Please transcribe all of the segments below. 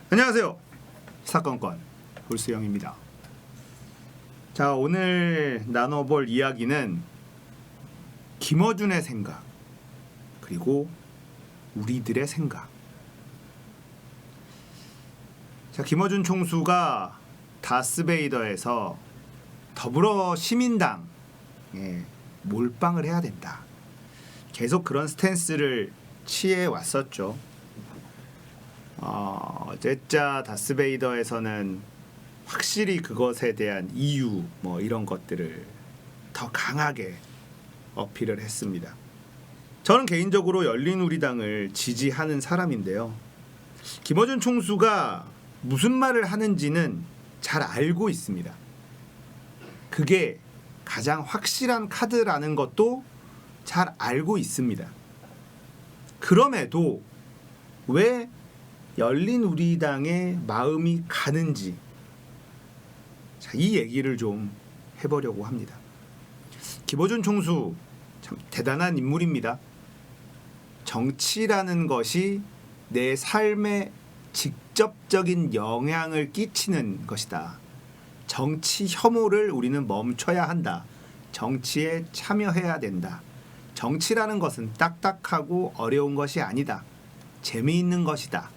안녕하세요. 사건건 불수영입니다. 자, 오늘 나눠볼 이야기는 김어준의 생각 그리고 우리들의 생각. 자, 김어준 총수가 다스베이더에서 더불어 시민당에 몰빵을 해야 된다. 계속 그런 스탠스를 취해 왔었죠. 어제자 다스베이더에서는 확실히 그것에 대한 이유 이런 것들을 더 강하게 어필을 했습니다. 저는 개인적으로 열린우리당을 지지하는 사람인데요. 김어준 총수가 무슨 말을 하는지는 잘 알고 있습니다. 그게 가장 확실한 카드라는 것도 잘 알고 있습니다. 그럼에도 왜 열린우리당의 마음이 가는지, 자, 이 얘기를 좀 해보려고 합니다. 김어준 총수 참 대단한 인물입니다. 정치라는 것이 내 삶에 직접적인 영향을 끼치는 것이다. 정치 혐오를 우리는 멈춰야 한다. 정치에 참여해야 된다. 정치라는 것은 딱딱하고 어려운 것이 아니다. 재미있는 것이다.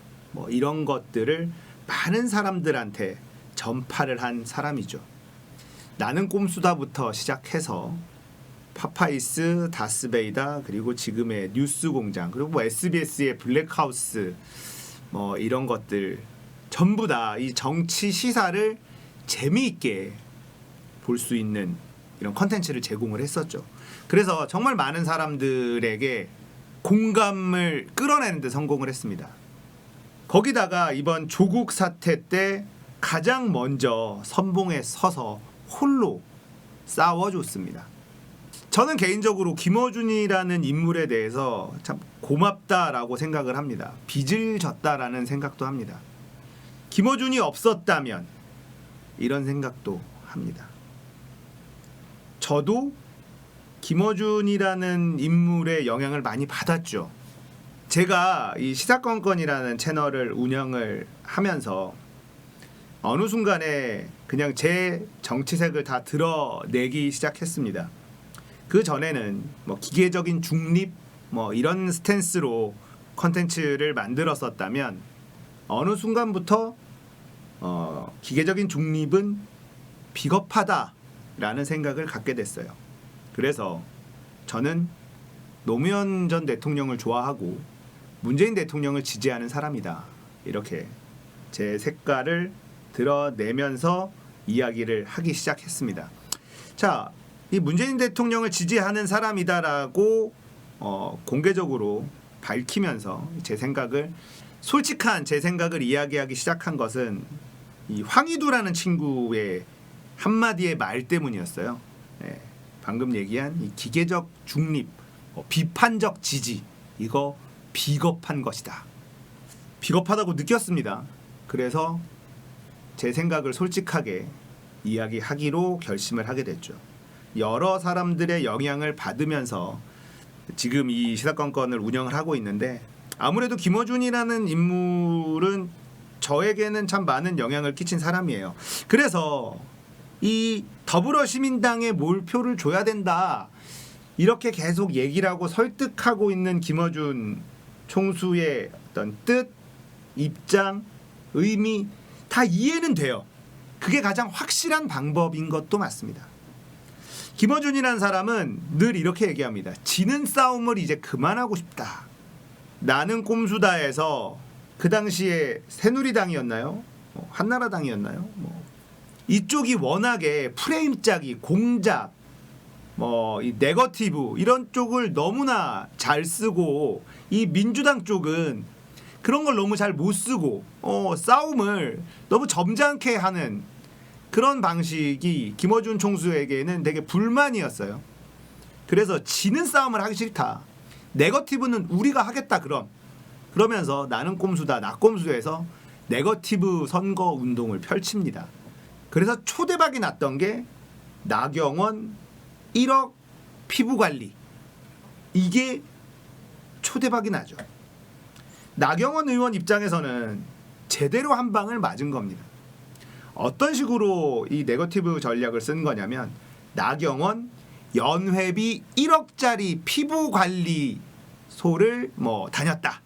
이런 것들을 많은 사람들한테 전파를 한 사람이죠. 나는 꼼수다부터 시작해서 파파이스, 다스베이다, 그리고 지금의 뉴스공장, 그리고 SBS의 블랙하우스 이런 것들 전부 다 이 정치 시사를 재미있게 볼 수 있는 이런 컨텐츠를 제공을 했었죠. 그래서 정말 많은 사람들에게 공감을 끌어내는 데 성공을 했습니다. 거기다가 이번 조국 사태 때 가장 먼저 선봉에 서서 홀로 싸워줬습니다. 저는 개인적으로 김어준이라는 인물에 대해서 참 고맙다라고 생각을 합니다. 빚을 졌다라는 생각도 합니다. 김어준이 없었다면 이런 생각도 합니다. 저도 김어준이라는 인물의 영향을 많이 받았죠. 제가 이 시사건건이라는 채널을 운영을 하면서 어느 순간에 그냥 제 정치색을 다 드러내기 시작했습니다. 그 전에는 기계적인 중립 이런 스탠스로 컨텐츠를 만들었었다면 어느 순간부터 기계적인 중립은 비겁하다라는 생각을 갖게 됐어요. 그래서 저는 노무현 전 대통령을 좋아하고 문재인 대통령을 지지하는 사람이다. 이렇게 제 색깔을 드러내면서 이야기를 하기 시작했습니다. 자, 이 문재인 대통령을 지지하는 사람이다라고 공개적으로 밝히면서 솔직한 제 생각을 이야기하기 시작한 것은 이 황희두라는 친구의 한마디의 말 때문이었어요. 방금 얘기한 이 기계적 중립, 비판적 지지, 이거 비겁한 것이다. 비겁하다고 느꼈습니다. 그래서 제 생각을 솔직하게 이야기하기로 결심을 하게 됐죠. 여러 사람들의 영향을 받으면서 지금 이 시사건건을 운영을 하고 있는데, 아무래도 김어준이라는 인물은 저에게는 참 많은 영향을 끼친 사람이에요. 그래서 이 더불어시민당에 몰표를 줘야 된다, 이렇게 계속 얘기를 하고 설득하고 있는 김어준 총수의 어떤 뜻, 입장, 의미 다 이해는 돼요. 그게 가장 확실한 방법인 것도 맞습니다. 김어준이라는 사람은 늘 이렇게 얘기합니다. 지는 싸움을 이제 그만하고 싶다. 나는 꼼수다에서 그 당시에 새누리당이었나요? 한나라당이었나요? 이쪽이 워낙에 프레임 짜기, 공작, 이 네거티브 이런 쪽을 너무나 잘 쓰고, 이 민주당 쪽은 그런 걸 너무 잘 못 쓰고 싸움을 너무 점잖게 하는 그런 방식이 김어준 총수에게는 되게 불만이었어요. 그래서 지는 싸움을 하기 싫다. 네거티브는 우리가 하겠다. 그러면서 나는 꼼수다, 나 꼼수에서 네거티브 선거 운동을 펼칩니다. 그래서 초대박이 났던 게 나경원 1억 피부관리, 이게 초대박이 나죠. 나경원 의원 입장에서는 제대로 한 방을 맞은 겁니다. 어떤 식으로 이 네거티브 전략을 쓴 거냐면, 나경원 연회비 1억짜리 피부관리소를 다녔다.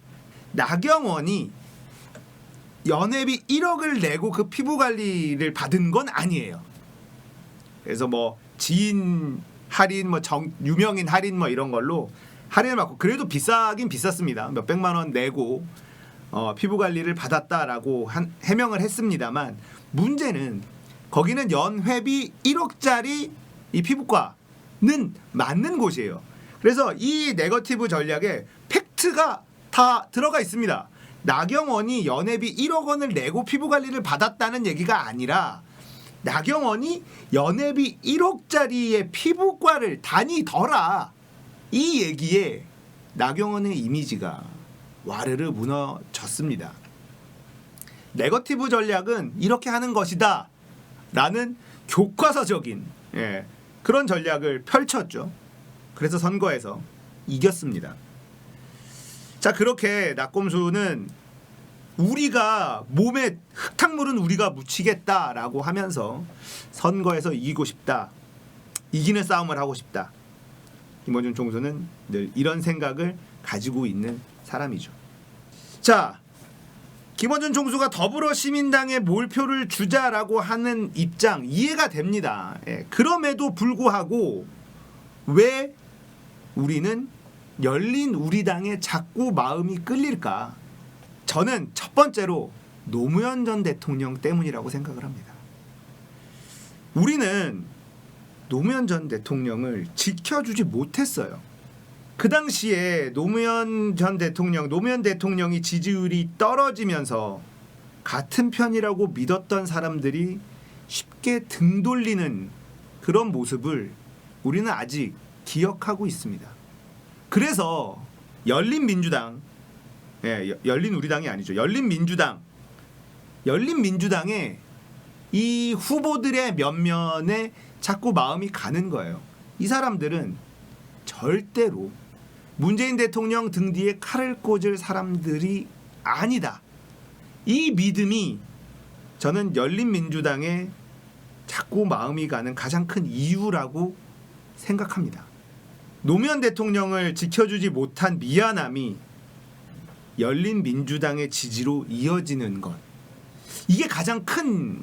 나경원이 연회비 1억을 내고 그 피부관리를 받은 건 아니에요. 그래서 지인 할인, 유명인 할인 이런 걸로 할인을 받고, 그래도 비싸긴 비쌌습니다. 몇백만 원 내고 피부관리를 받았다라고 해명을 했습니다만, 문제는 거기는 연회비 1억짜리 이 피부과는 맞는 곳이에요. 그래서 이 네거티브 전략에 팩트가 다 들어가 있습니다. 나경원이 연회비 1억 원을 내고 피부관리를 받았다는 얘기가 아니라, 나경원이 연회비 1억짜리의 피부과를 다니더라, 이 얘기에 나경원의 이미지가 와르르 무너졌습니다. 네거티브 전략은 이렇게 하는 것이다 라는 교과서적인 그런 전략을 펼쳤죠. 그래서 선거에서 이겼습니다. 자, 그렇게 낙곰수는 우리가 몸에 흙탕물은 우리가 묻히겠다라고 하면서 선거에서 이기고 싶다, 이기는 싸움을 하고 싶다, 김어준 총수는 늘 이런 생각을 가지고 있는 사람이죠. 자, 김어준 총수가 더불어시민당에 몰표를 주자라고 하는 입장 이해가 됩니다. 그럼에도 불구하고 왜 우리는 열린우리당에 자꾸 마음이 끌릴까? 저는 첫 번째로 노무현 전 대통령 때문이라고 생각을 합니다. 우리는 노무현 전 대통령을 지켜주지 못했어요. 그 당시에 노무현 대통령이 지지율이 떨어지면서 같은 편이라고 믿었던 사람들이 쉽게 등 돌리는 그런 모습을 우리는 아직 기억하고 있습니다. 그래서 열린민주당, 열린우리당이 아니죠, 열린민주당의 이 후보들의 면면에 자꾸 마음이 가는 거예요. 이 사람들은 절대로 문재인 대통령 등 뒤에 칼을 꽂을 사람들이 아니다. 이 믿음이 저는 열린민주당에 자꾸 마음이 가는 가장 큰 이유라고 생각합니다. 노무현 대통령을 지켜주지 못한 미안함이 열린민주당의 지지로 이어지는 것, 이게 가장 큰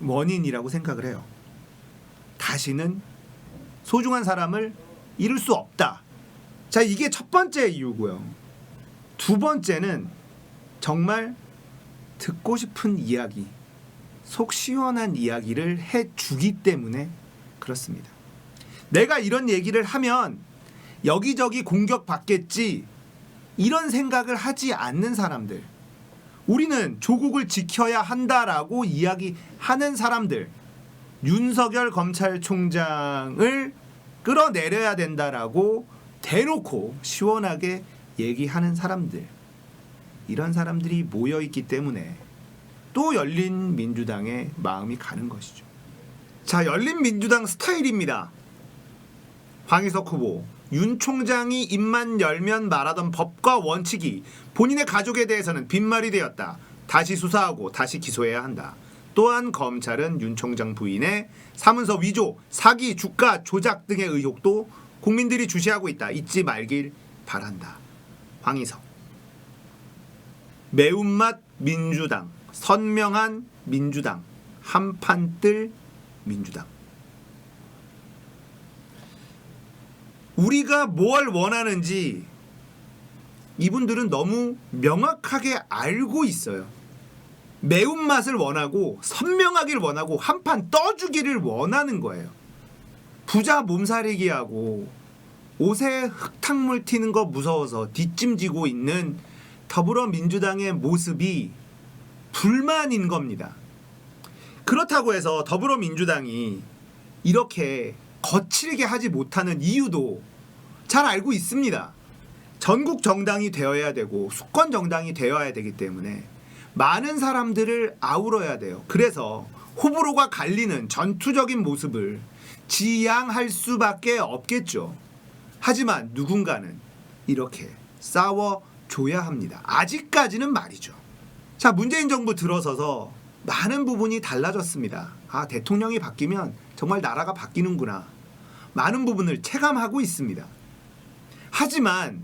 원인이라고 생각을 해요. 다시는 소중한 사람을 잃을 수 없다. 자, 이게 첫 번째 이유고요. 두 번째는 정말 듣고 싶은 이야기, 속 시원한 이야기를 해주기 때문에 그렇습니다. 내가 이런 얘기를 하면 여기저기 공격받겠지, 이런 생각을 하지 않는 사람들, 우리는 조국을 지켜야 한다라고 이야기하는 사람들, 윤석열 검찰총장을 끌어내려야 된다라고 대놓고 시원하게 얘기하는 사람들, 이런 사람들이 모여있기 때문에 또 열린민주당에 마음이 가는 것이죠. 자, 열린민주당 스타일입니다. 황희석 후보, 윤 총장이 입만 열면 말하던 법과 원칙이 본인의 가족에 대해서는 빈말이 되었다. 다시 수사하고 다시 기소해야 한다. 또한 검찰은 윤 총장 부인의 사문서 위조, 사기, 주가 조작 등의 의혹도 국민들이 주시하고 있다. 잊지 말길 바란다. 황희석. 매운맛 민주당, 선명한 민주당, 한판 뜰 민주당. 우리가 뭘 원하는지 이분들은 너무 명확하게 알고 있어요. 매운맛을 원하고 선명하길 원하고 한판 떠주기를 원하는 거예요. 부자 몸살이기하고 옷에 흙탕물 튀는 거 무서워서 뒷짐지고 있는 더불어민주당의 모습이 불만인 겁니다. 그렇다고 해서 더불어민주당이 이렇게 거칠게 하지 못하는 이유도 잘 알고 있습니다. 전국 정당이 되어야 되고 수권 정당이 되어야 되기 때문에 많은 사람들을 아우러야 돼요. 그래서 호불호가 갈리는 전투적인 모습을 지양할 수밖에 없겠죠. 하지만 누군가는 이렇게 싸워줘야 합니다. 아직까지는 말이죠. 자, 문재인 정부 들어서서 많은 부분이 달라졌습니다. 아, 대통령이 바뀌면 정말 나라가 바뀌는구나. 많은 부분을 체감하고 있습니다. 하지만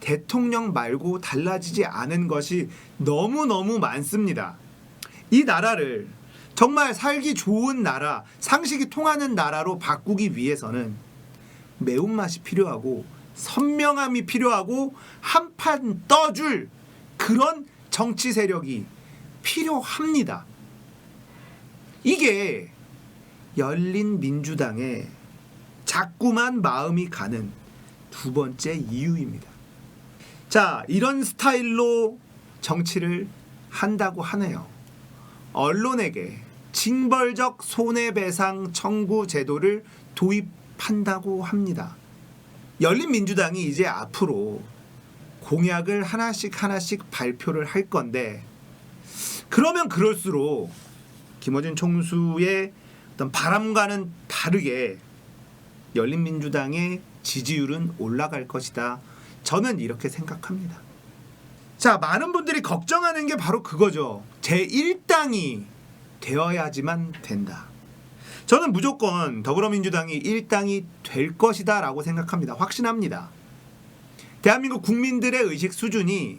대통령 말고 달라지지 않은 것이 너무너무 많습니다. 이 나라를 정말 살기 좋은 나라, 상식이 통하는 나라로 바꾸기 위해서는 매운맛이 필요하고 선명함이 필요하고 한판 떠줄 그런 정치 세력이 필요합니다. 이게 열린민주당에 자꾸만 마음이 가는 두 번째 이유입니다. 자, 이런 스타일로 정치를 한다고 하네요. 언론에게 징벌적 손해배상 청구 제도를 도입한다고 합니다. 열린민주당이 이제 앞으로 공약을 하나씩 발표를 할 건데, 그러면 그럴수록 김어준 총수의 어떤 바람과는 다르게 열린민주당의 지지율은 올라갈 것이다. 저는 이렇게 생각합니다. 자, 많은 분들이 걱정하는 게 바로 그거죠. 제1당이 되어야지만 된다. 저는 무조건 더불어민주당이 1당이 될 것이다 라고 생각합니다. 확신합니다. 대한민국 국민들의 의식 수준이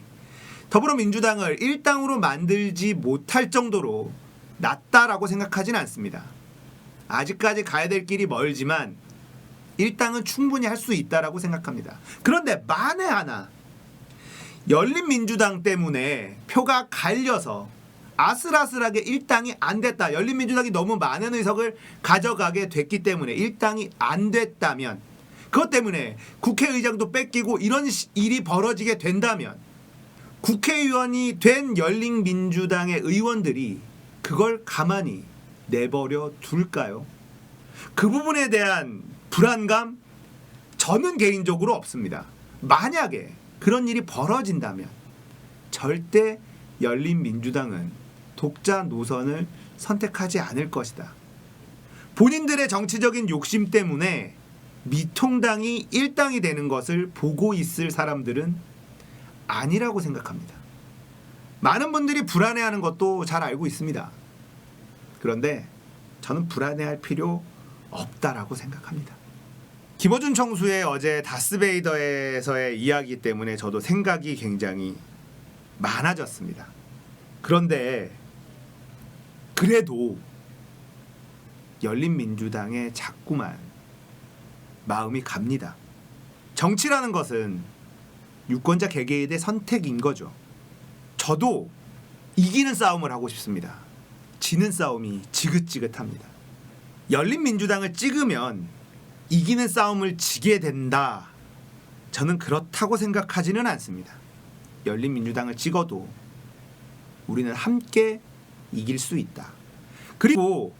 더불어민주당을 1당으로 만들지 못할 정도로 낮다라고 생각하진 않습니다. 아직까지 가야 될 길이 멀지만 1당은 충분히 할 수 있다라고 생각합니다. 그런데 만에 하나 열린민주당 때문에 표가 갈려서 아슬아슬하게 1당이 안 됐다. 열린민주당이 너무 많은 의석을 가져가게 됐기 때문에 1당이 안 됐다면, 그것 때문에 국회의장도 뺏기고 이런 일이 벌어지게 된다면 국회의원이 된 열린민주당의 의원들이 그걸 가만히 내버려 둘까요? 그 부분에 대한 불안감 저는 개인적으로 없습니다. 만약에 그런 일이 벌어진다면 절대 열린민주당은 독자 노선을 선택하지 않을 것이다. 본인들의 정치적인 욕심 때문에 미통당이 1당이 되는 것을 보고 있을 사람들은 아니라고 생각합니다. 많은 분들이 불안해하는 것도 잘 알고 있습니다. 그런데 저는 불안해할 필요 없다라고 생각합니다. 김어준 총수의 어제 다스베이더에서의 이야기 때문에 저도 생각이 굉장히 많아졌습니다. 그런데 그래도 열린민주당에 자꾸만 마음이 갑니다. 정치라는 것은 유권자 개개인의 선택인 거죠. 저도 이기는 싸움을 하고 싶습니다. 지는 싸움이 지긋지긋합니다. 열린민주당을 찍으면 이기는 싸움을 지게 된다. 저는 그렇다고 생각하지는 않습니다. 열린민주당을 찍어도 우리는 함께 이길 수 있다. 그리고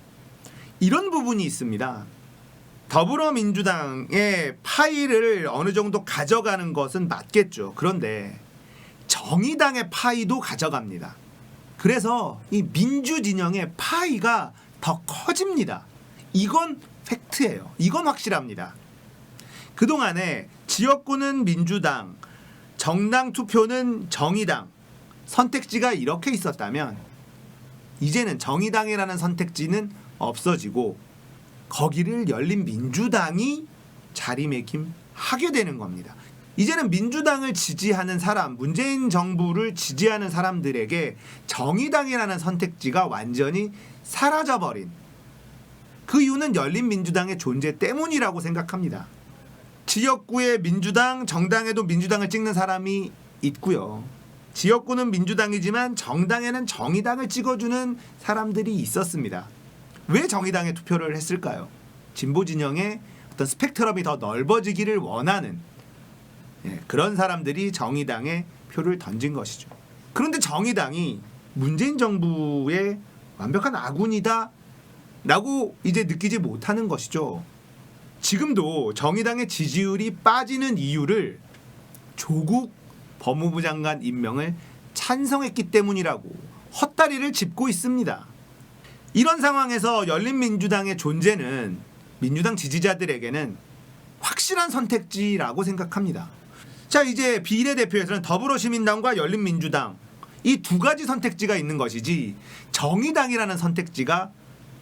이런 부분이 있습니다. 더불어민주당의 파이를 어느 정도 가져가는 것은 맞겠죠. 그런데 정의당의 파이도 가져갑니다. 그래서 이 민주진영의 파이가 더 커집니다. 이건 팩트예요. 이건 확실합니다. 그동안에 지역구는 민주당, 정당 투표는 정의당, 선택지가 이렇게 있었다면 이제는 정의당이라는 선택지는 없어지고 거기를 열린민주당이 자리매김하게 되는 겁니다. 이제는 민주당을 지지하는 사람, 문재인 정부를 지지하는 사람들에게 정의당이라는 선택지가 완전히 사라져버린, 그 이유는 열린민주당의 존재 때문이라고 생각합니다. 지역구에 민주당, 정당에도 민주당을 찍는 사람이 있고요. 지역구는 민주당이지만 정당에는 정의당을 찍어주는 사람들이 있었습니다. 왜 정의당에 투표를 했을까요? 진보 진영의 어떤 스펙트럼이 더 넓어지기를 원하는 그런 사람들이 정의당에 표를 던진 것이죠. 그런데 정의당이 문재인 정부의 완벽한 아군이다 라고 이제 느끼지 못하는 것이죠. 지금도 정의당의 지지율이 빠지는 이유를 조국 법무부 장관 임명을 찬성했기 때문이라고 헛다리를 짚고 있습니다. 이런 상황에서 열린민주당의 존재는 민주당 지지자들에게는 확실한 선택지라고 생각합니다. 자, 이제 비례대표에서는 더불어시민당과 열린민주당 이 두 가지 선택지가 있는 것이지 정의당이라는 선택지가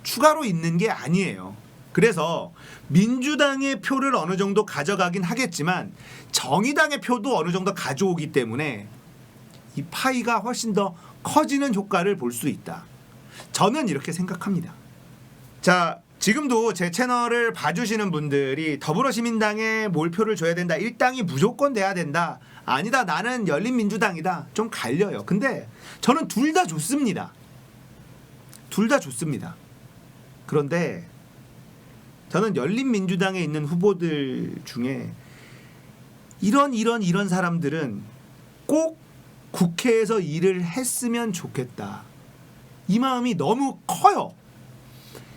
추가로 있는 게 아니에요. 그래서 민주당의 표를 어느 정도 가져가긴 하겠지만 정의당의 표도 어느 정도 가져오기 때문에 이 파이가 훨씬 더 커지는 효과를 볼 수 있다. 저는 이렇게 생각합니다. 자, 지금도 제 채널을 봐주시는 분들이 더불어시민당에 몰표를 줘야 된다, 일당이 무조건 돼야 된다, 아니다 나는 열린민주당이다, 좀 갈려요. 근데 저는 둘 다 좋습니다. 둘 다 좋습니다. 그런데 저는 열린민주당에 있는 후보들 중에 이런 사람들은 꼭 국회에서 일을 했으면 좋겠다, 이 마음이 너무 커요.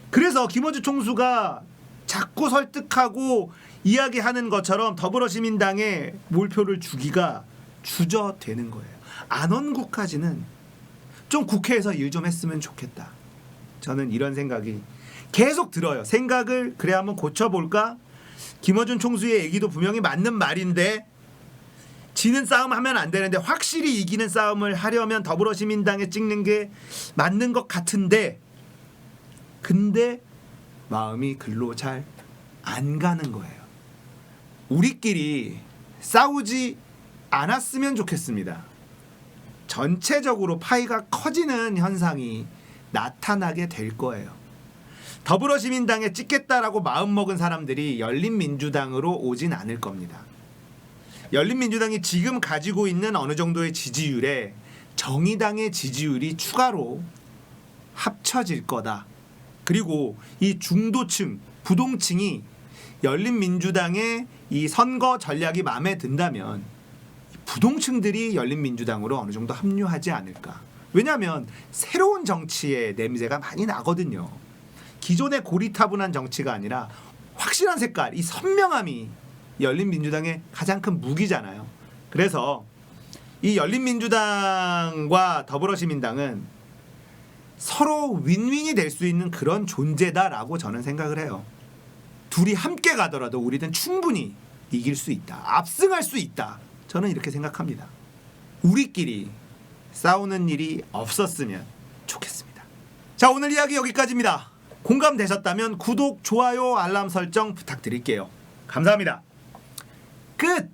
그래서 김어준 총수가 자꾸 설득하고 이야기하는 것처럼 더불어시민당에 몰표를 주기가 주저되는 거예요. 안원구까지는 좀 국회에서 일 좀 했으면 좋겠다. 저는 이런 생각이 계속 들어요. 생각을 그래 한번 고쳐볼까? 김어준 총수의 얘기도 분명히 맞는 말인데 지는 싸움 하면 안 되는데 확실히 이기는 싸움을 하려면 더불어시민당에 찍는 게 맞는 것 같은데, 근데 마음이 글로 잘 안 가는 거예요. 우리끼리 싸우지 않았으면 좋겠습니다. 전체적으로 파이가 커지는 현상이 나타나게 될 거예요. 더불어시민당에 찍겠다라고 마음먹은 사람들이 열린민주당으로 오진 않을 겁니다. 열린민주당이 지금 가지고 있는 어느 정도의 지지율에 정의당의 지지율이 추가로 합쳐질 거다. 그리고 이 중도층, 부동층이 열린민주당의 이 선거 전략이 마음에 든다면 부동층들이 열린민주당으로 어느 정도 합류하지 않을까. 왜냐하면 새로운 정치의 냄새가 많이 나거든요. 기존의 고리타분한 정치가 아니라 확실한 색깔, 이 선명함이 열린민주당의 가장 큰 무기잖아요. 그래서 이 열린민주당과 더불어시민당은 서로 윈윈이 될 수 있는 그런 존재다라고 저는 생각을 해요. 둘이 함께 가더라도 우리는 충분히 이길 수 있다, 압승할 수 있다, 저는 이렇게 생각합니다. 우리끼리 싸우는 일이 없었으면 좋겠습니다. 자, 오늘 이야기 여기까지입니다. 공감되셨다면 구독, 좋아요, 알람 설정 부탁드릴게요. 감사합니다. 끝!